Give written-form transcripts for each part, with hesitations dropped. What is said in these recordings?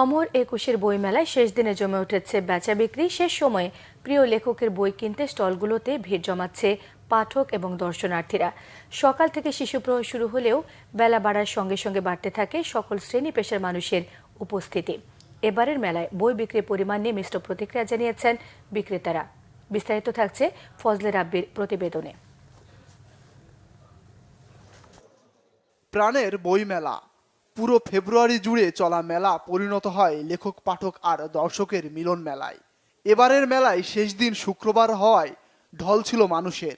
অমর একুশের বইমেলায় শেষ দিনে জমে উঠেছে বেচা বিক্রি। শেষ সময়ে প্রিয় লেখকের বই কিনতে স্টলগুলোতে ভিড় জমাচ্ছে পাঠক এবং দর্শনার্থীরা। সকাল থেকে শিশুপ্রহর শুরু হলেও বেলা বাড়ার সঙ্গে সঙ্গে বাড়তে থাকে সকল শ্রেণী পেশার মানুষের উপস্থিতি। এবারের মেলায় বই বিক্রির পরিমাণ নিয়ে মিশ্র প্রতিক্রিয়া জানিয়েছেন বিক্রেতারা। বিস্তারিত থাকছে ফজলে রাব্বির প্রতিবেদনে। প্রাণের বইমেলা পুরো ফেব্রুয়ারি জুড়ে চলা মেলা পরিণত হয় লেখক পাঠক আর দর্শকের মিলন মেলায়। এবারের মেলায় শেষ দিন শুক্রবার হওয়ায় ঢল ছিল মানুষের।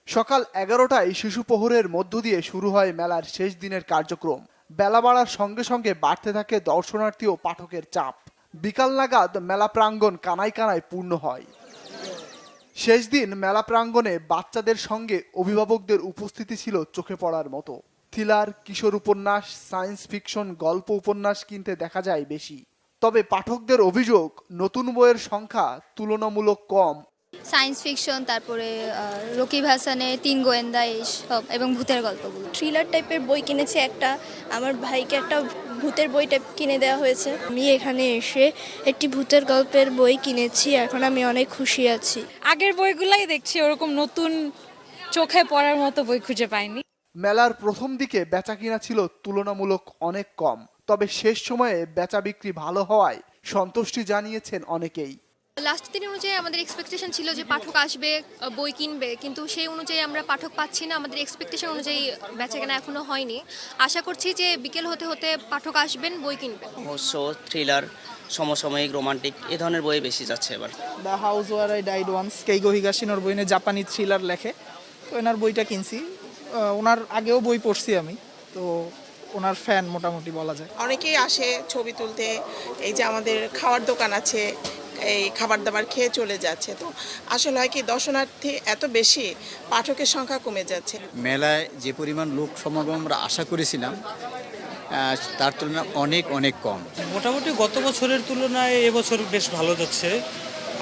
সকাল 11টায় শিশু প্রহরের মধ্য দিয়ে শুরু হয় মেলার শেষ দিনের কার্যক্রম। বেলা বাড়ার সঙ্গে সঙ্গে বাড়তে থাকে দর্শনার্থী ও পাঠকের চাপ। বিকাল নাগাদ মেলা প্রাঙ্গণ কানায় কানায় পূর্ণ হয়। শেষ দিন মেলা প্রাঙ্গণে বাচ্চাদের সঙ্গে অভিভাবকদের উপস্থিতি ছিল চোখে পড়ার মতো। থ্রিলার, কিশোর উপন্যাস, সায়েন্স ফিকশন, গল্প উপন্যাস কিনতে দেখা যায় বেশি। তবে পাঠকদের অভিযোগ, নতুন বইয়ের সংখ্যা তুলনামূলক কম। সায়েন্স ফিকশন, তারপরে রকিব হাসানের 3 গোয়েন্দা এইসব এবং ভূতের গল্পগুলো। থ্রিলার টাইপের বই কিনেছি একটা, আমার ভাইকে একটা ভূতের বই টাইপ কিনে দেওয়া হয়েছে। আমি এখানে এসে একটি ভূতের গল্পের বই কিনেছি, এখন আমি অনেক খুশি আছি। আগের বইগুলাই দেখছি, ওরকম নতুন চোখে পড়ার মতো বই খুঁজে পাইনি। মেলার প্রথম দিকে বেচা কিনা ছিল তুলনামূলক অনেক কম, তবে শেষ সময়ে বেচা বিক্রি ভালো হওয়ায় সন্তুষ্টি জানিয়েছেন অনেকেই। লাস্ট দিন অনুযায়ী আমাদের এক্সপেকটেশন ছিল যে পাঠক আসবে, বই কিনবে, কিন্তু সেই অনুযায়ী আমরা পাঠক পাচ্ছি না। আমাদের এক্সপেকটেশন অনুযায়ী বেচাকেনা এখনো হয়নি। আশা করছি যে বিকেল হতে হতে পাঠক আসবেন, বই কিনবেন। রহস্য, থ্রিলার, সমসাময়িক, রোমান্টিক এই ধরনের বই বেশি যাচ্ছে এবার। The house where I died once, Keigo হিগাশিনোর বই নিয়ে জাপানি থ্রিলার লেখে, তো ওনার বইটা কিনছি। ওনার আগেও বই পড়ছি আমি, তো ওনার ফ্যান মোটামুটি বলা যায়। অনেকেই আসে ছবি তুলতে, এই যে আমাদের খাওয়ার দোকান আছে, এই খাবার দাবার খেয়ে চলে যাচ্ছে। তো আসলে হয় কি, দর্শনার্থী এত বেশি, পাঠকের সংখ্যা কমে যাচ্ছে। মেলায় যে পরিমাণ লোক সমাগম আমরা আশা করেছিলাম তার তুলনায় অনেক অনেক কম। মোটামুটি গত বছরের তুলনায় এবছর বেশ ভালো যাচ্ছে।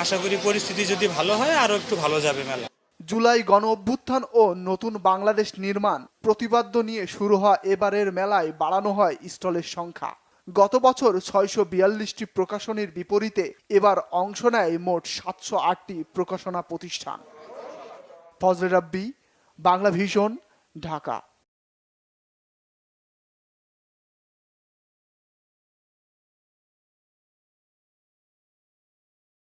আশা করি পরিস্থিতি যদি ভালো হয় আরও একটু ভালো যাবে মেলা। জুলাই গণ অভ্যুত্থান ও নতুন বাংলাদেশ নির্মাণ প্রতিপাদ্য নিয়ে শুরু হওয়া এবারের মেলায় বাড়ানো হয় স্টলের সংখ্যা। গত বছর 642টি প্রকাশনীর বিপরীতে এবার অংশ নেয় মোট 708টি প্রকাশনা প্রতিষ্ঠান। ফজলে রাব্বি, বাংলা ভিশন, ঢাকা।